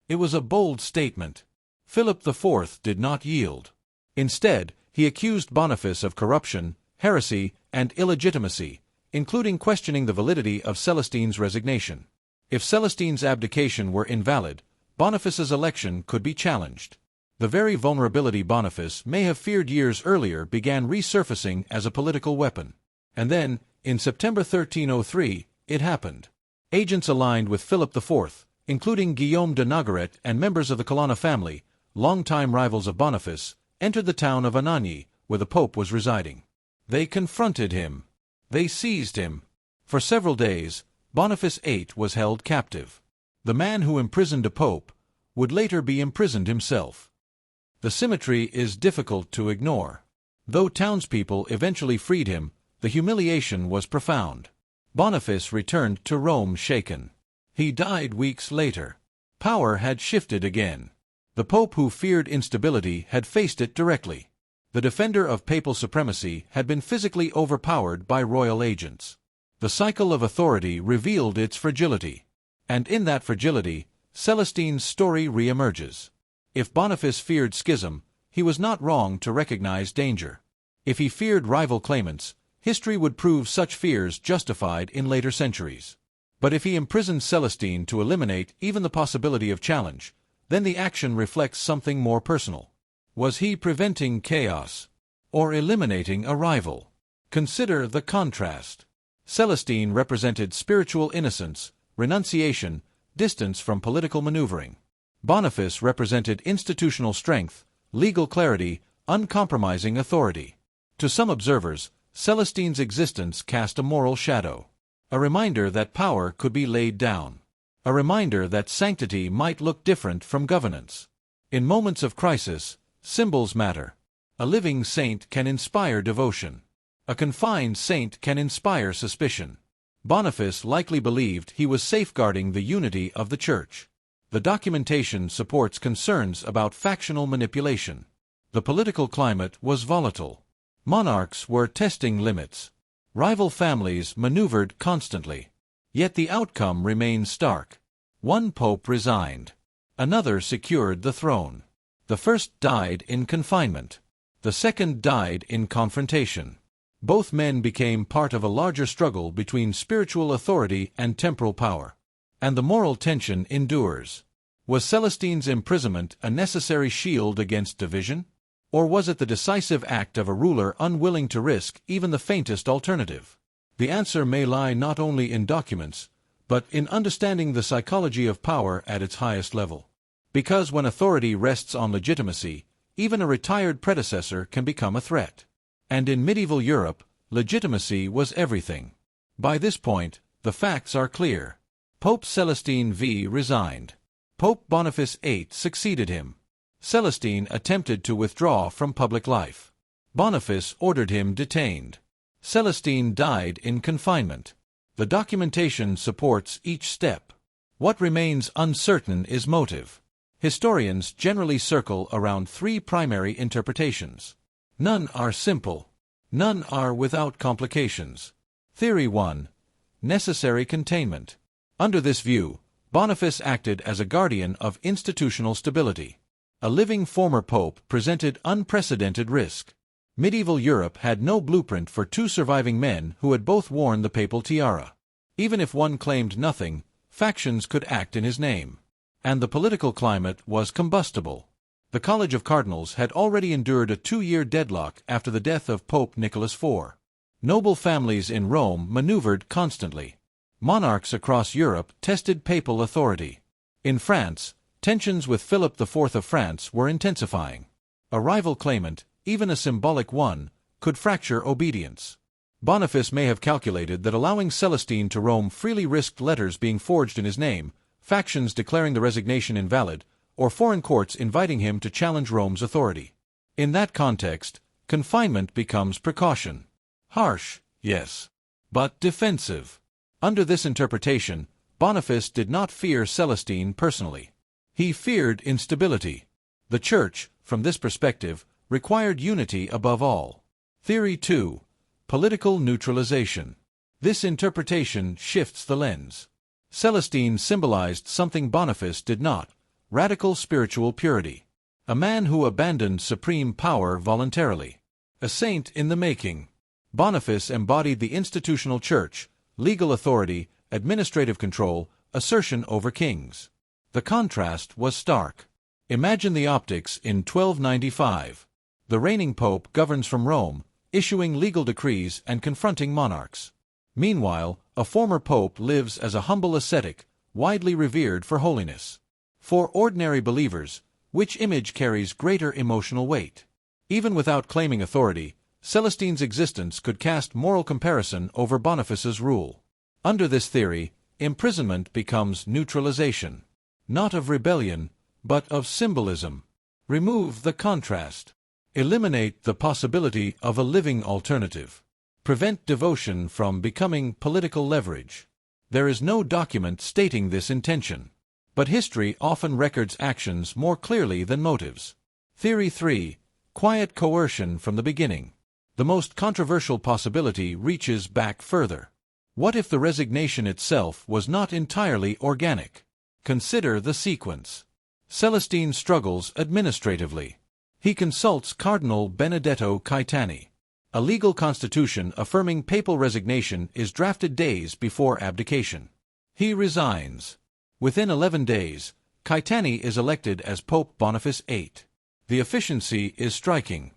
It was a bold statement. Philip IV did not yield. Instead, he accused Boniface of corruption, heresy, and illegitimacy, including questioning the validity of Celestine's resignation. If Celestine's abdication were invalid, Boniface's election could be challenged. The very vulnerability Boniface may have feared years earlier began resurfacing as a political weapon. And then, in September 1303, it happened. Agents aligned with Philip IV, including Guillaume de Nogaret and members of the Colonna family, longtime rivals of Boniface, entered the town of Anagni, where the Pope was residing. They confronted him. They seized him. For several days, Boniface VIII was held captive. The man who imprisoned a pope would later be imprisoned himself. The symmetry is difficult to ignore. Though townspeople eventually freed him, the humiliation was profound. Boniface returned to Rome shaken. He died weeks later. Power had shifted again. The pope who feared instability had faced it directly. The defender of papal supremacy had been physically overpowered by royal agents. The cycle of authority revealed its fragility. And in that fragility, Celestine's story reemerges. If Boniface feared schism, he was not wrong to recognize danger. If he feared rival claimants, history would prove such fears justified in later centuries. But if he imprisoned Celestine to eliminate even the possibility of challenge, then the action reflects something more personal. Was he preventing chaos, or eliminating a rival? Consider the contrast. Celestine represented spiritual innocence, renunciation, distance from political maneuvering. Boniface represented institutional strength, legal clarity, uncompromising authority. To some observers, Celestine's existence cast a moral shadow. A reminder that power could be laid down. A reminder that sanctity might look different from governance. In moments of crisis, symbols matter. A living saint can inspire devotion. A confined saint can inspire suspicion. Boniface likely believed he was safeguarding the unity of the Church. The documentation supports concerns about factional manipulation. The political climate was volatile. Monarchs were testing limits. Rival families maneuvered constantly. Yet the outcome remained stark. One pope resigned. Another secured the throne. The first died in confinement. The second died in confrontation. Both men became part of a larger struggle between spiritual authority and temporal power. And the moral tension endures. Was Celestine's imprisonment a necessary shield against division? Or was it the decisive act of a ruler unwilling to risk even the faintest alternative? The answer may lie not only in documents, but in understanding the psychology of power at its highest level. Because when authority rests on legitimacy, even a retired predecessor can become a threat. And in medieval Europe, legitimacy was everything. By this point, the facts are clear. Pope Celestine V resigned. Pope Boniface VIII succeeded him. Celestine attempted to withdraw from public life. Boniface ordered him detained. Celestine died in confinement. The documentation supports each step. What remains uncertain is motive. Historians generally circle around three primary interpretations. None are simple. None are without complications. Theory 1. Necessary containment. Under this view, Boniface acted as a guardian of institutional stability. A living former pope presented unprecedented risk. Medieval Europe had no blueprint for two surviving men who had both worn the papal tiara. Even if one claimed nothing, factions could act in his name. And the political climate was combustible. The College of Cardinals had already endured a 2-year deadlock after the death of Pope Nicholas IV. Noble families in Rome maneuvered constantly. Monarchs across Europe tested papal authority. In France, tensions with Philip IV of France were intensifying. A rival claimant, even a symbolic one, could fracture obedience. Boniface may have calculated that allowing Celestine to roam freely risked letters being forged in his name, factions declaring the resignation invalid, or foreign courts inviting him to challenge Rome's authority. In that context, confinement becomes precaution. Harsh, yes, but defensive. Under this interpretation, Boniface did not fear Celestine personally. He feared instability. The Church, from this perspective, required unity above all. Theory 2. Political neutralization. This interpretation shifts the lens. Celestine symbolized something Boniface did not: radical spiritual purity. A man who abandoned supreme power voluntarily. A saint in the making. Boniface embodied the institutional church, legal authority, administrative control, assertion over kings. The contrast was stark. Imagine the optics in 1295. The reigning pope governs from Rome, issuing legal decrees and confronting monarchs. Meanwhile, a former pope lives as a humble ascetic, widely revered for holiness. For ordinary believers, which image carries greater emotional weight? Even without claiming authority, Celestine's existence could cast moral comparison over Boniface's rule. Under this theory, imprisonment becomes neutralization. Not of rebellion, but of symbolism. Remove the contrast. Eliminate the possibility of a living alternative. Prevent devotion from becoming political leverage. There is no document stating this intention. But history often records actions more clearly than motives. Theory 3. Quiet coercion from the beginning. The most controversial possibility reaches back further. What if the resignation itself was not entirely organic? Consider the sequence. Celestine struggles administratively. He consults Cardinal Benedetto Caetani. A legal constitution affirming papal resignation is drafted days before abdication. He resigns. Within 11 days, Caetani is elected as Pope Boniface VIII. The efficiency is striking.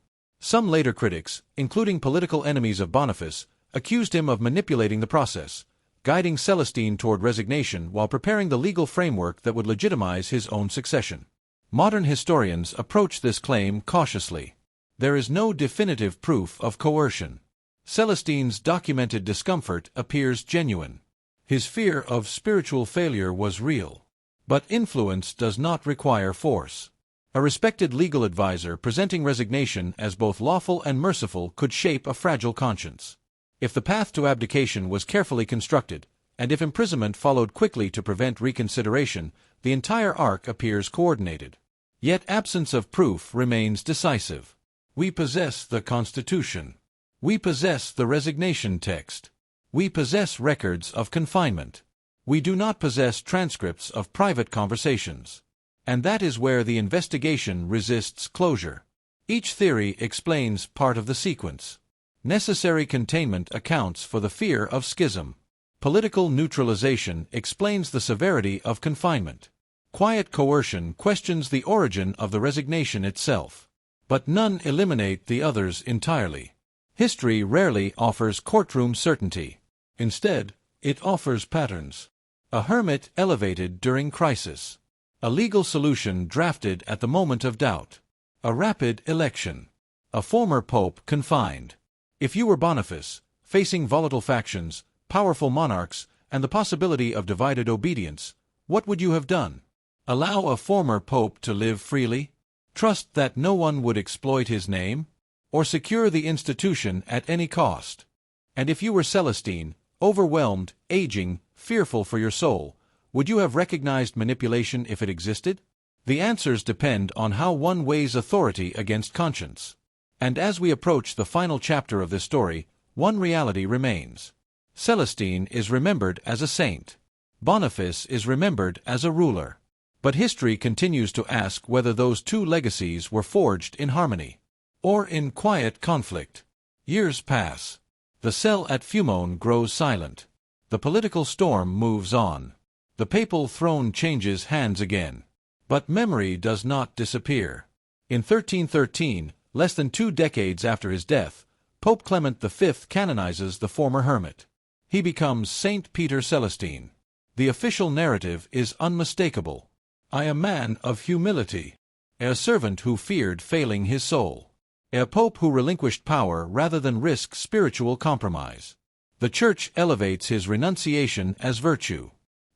Some later critics, including political enemies of Boniface, accused him of manipulating the process, guiding Celestine toward resignation while preparing the legal framework that would legitimize his own succession. Modern historians approach this claim cautiously. There is no definitive proof of coercion. Celestine's documented discomfort appears genuine. His fear of spiritual failure was real. But influence does not require force. A respected legal advisor presenting resignation as both lawful and merciful could shape a fragile conscience. If the path to abdication was carefully constructed, and if imprisonment followed quickly to prevent reconsideration, the entire arc appears coordinated. Yet absence of proof remains decisive. We possess the Constitution. We possess the resignation text. We possess records of confinement. We do not possess transcripts of private conversations. And that is where the investigation resists closure. Each theory explains part of the sequence. Necessary containment accounts for the fear of schism. Political neutralization explains the severity of confinement. Quiet coercion questions the origin of the resignation itself. But none eliminate the others entirely. History rarely offers courtroom certainty. Instead, it offers patterns. A hermit elevated during crisis. A legal solution drafted at the moment of doubt. A rapid election. A former pope confined. If you were Boniface, facing volatile factions, powerful monarchs, and the possibility of divided obedience, what would you have done? Allow a former pope to live freely? Trust that no one would exploit his name? Or secure the institution at any cost? And if you were Celestine, overwhelmed, aging, fearful for your soul, would you have recognized manipulation if it existed? The answers depend on how one weighs authority against conscience. And as we approach the final chapter of this story, one reality remains. Celestine is remembered as a saint. Boniface is remembered as a ruler. But history continues to ask whether those two legacies were forged in harmony, or in quiet conflict. Years pass. The cell at VIII grows silent. The political storm moves on. The papal throne changes hands again. But memory does not disappear. In 1313, less than 2 decades after his death, Pope Clement V canonizes the former hermit. He becomes Saint Peter Celestine. The official narrative is unmistakable. "I am a man of humility, a servant who feared failing his soul, a pope who relinquished power rather than risk spiritual compromise." The Church elevates his renunciation as virtue.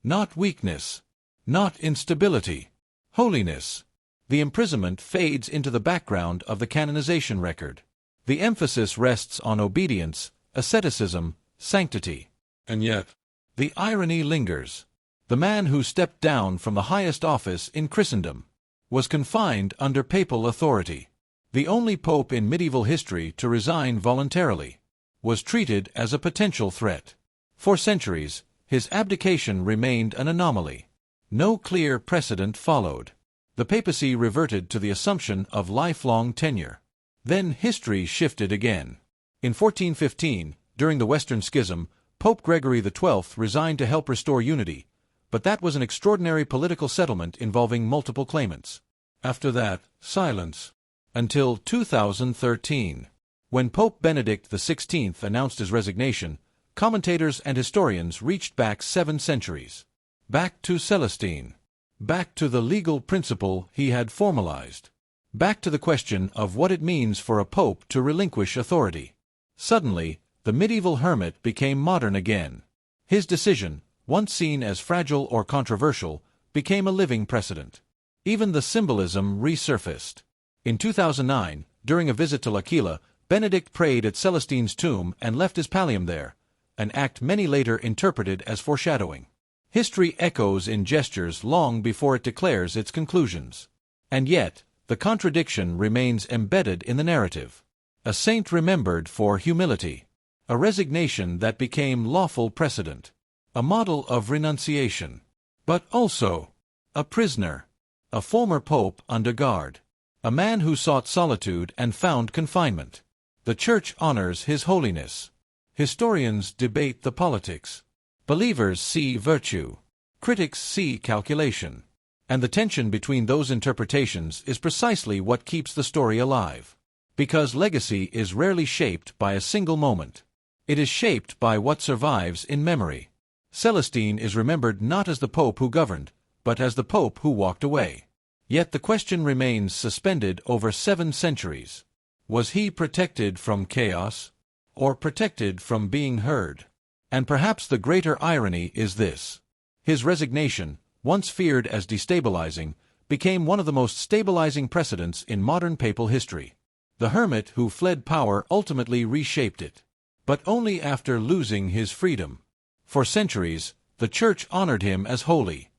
Not weakness. Not instability. Holiness. The imprisonment fades into the background of the canonization record. The emphasis rests on obedience, asceticism, sanctity. And yet, the irony lingers. The man who stepped down from the highest office in Christendom was confined under papal authority. The only pope in medieval history to resign voluntarily was treated as a potential threat. For centuries, his abdication remained an anomaly. No clear precedent followed. The papacy reverted to the assumption of lifelong tenure. Then history shifted again. In 1415, during the Western Schism, Pope Gregory XII resigned to help restore unity, but that was an extraordinary political settlement involving multiple claimants. After that, silence. Until 2013. When Pope Benedict XVI announced his resignation, commentators and historians reached back 7 centuries. Back to Celestine. Back to the legal principle he had formalized. Back to the question of what it means for a pope to relinquish authority. Suddenly, the medieval hermit became modern again. His decision, once seen as fragile or controversial, became a living precedent. Even the symbolism resurfaced. In 2009, during a visit to L'Aquila, Benedict prayed at Celestine's tomb and left his pallium there, an act many later interpreted as foreshadowing. History echoes in gestures long before it declares its conclusions. And yet, the contradiction remains embedded in the narrative. A saint remembered for humility. A resignation that became lawful precedent. A model of renunciation. But also, a prisoner. A former pope under guard. A man who sought solitude and found confinement. The Church honors his holiness. Historians debate the politics. Believers see virtue. Critics see calculation. And the tension between those interpretations is precisely what keeps the story alive. Because legacy is rarely shaped by a single moment. It is shaped by what survives in memory. Celestine is remembered not as the pope who governed, but as the pope who walked away. Yet the question remains suspended over 7 centuries. Was he protected from chaos, or protected from being heard? And perhaps the greater irony is this. His resignation, once feared as destabilizing, became one of the most stabilizing precedents in modern papal history. The hermit who fled power ultimately reshaped it. But only after losing his freedom. For centuries, the Church honored him as holy.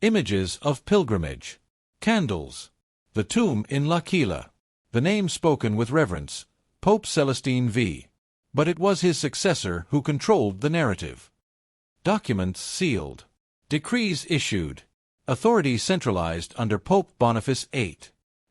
Images of pilgrimage. Candles. The tomb in L'Aquila. The name spoken with reverence, Pope Celestine V. But it was his successor who controlled the narrative. Documents sealed. Decrees issued. Authority centralized under Pope Boniface VIII.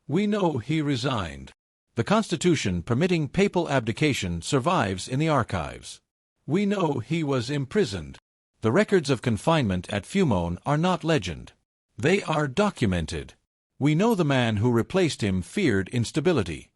We know he resigned. The constitution permitting papal abdication survives in the archives. We know he was imprisoned. The records of confinement at VIII are not legend. They are documented. We know the man who replaced him feared instability.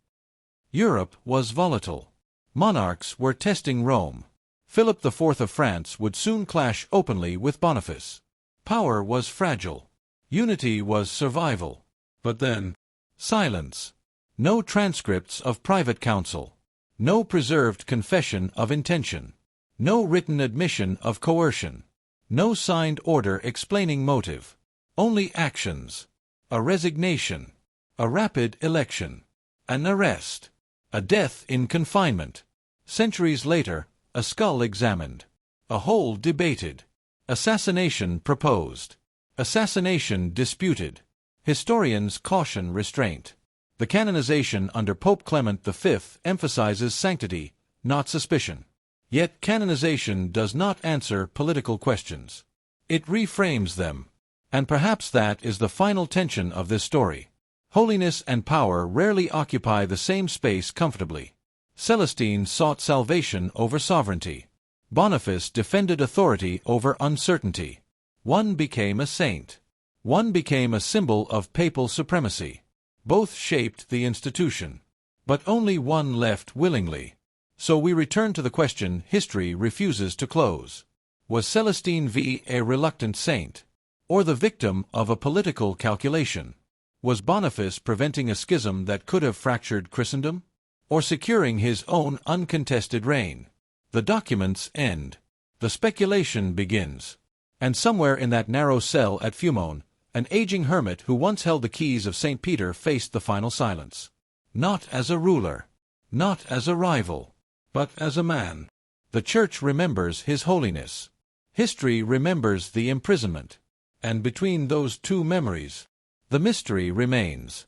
Europe was volatile. Monarchs were testing Rome. Philip IV of France would soon clash openly with Boniface. Power was fragile. Unity was survival. But then, silence. No transcripts of private counsel. No preserved confession of intention. No written admission of coercion. No signed order explaining motive. Only actions. A resignation. A rapid election. An arrest. A death in confinement. Centuries later, a skull examined. A hole debated. Assassination proposed. Assassination disputed. Historians caution restraint. The canonization under Pope Clement V emphasizes sanctity, not suspicion. Yet canonization does not answer political questions. It reframes them. And perhaps that is the final tension of this story. Holiness and power rarely occupy the same space comfortably. Celestine sought salvation over sovereignty. Boniface defended authority over uncertainty. One became a saint. One became a symbol of papal supremacy. Both shaped the institution. But only one left willingly. So we return to the question history refuses to close. Was Celestine VIII a reluctant saint? Or the victim of a political calculation? Was Boniface preventing a schism that could have fractured Christendom? Or securing his own uncontested reign? The documents end. The speculation begins. And somewhere in that narrow cell at Fiumone, an aging hermit who once held the keys of St. Peter faced the final silence. Not as a ruler. Not as a rival. But as a man. The Church remembers his holiness. History remembers the imprisonment. And between those two memories, the mystery remains.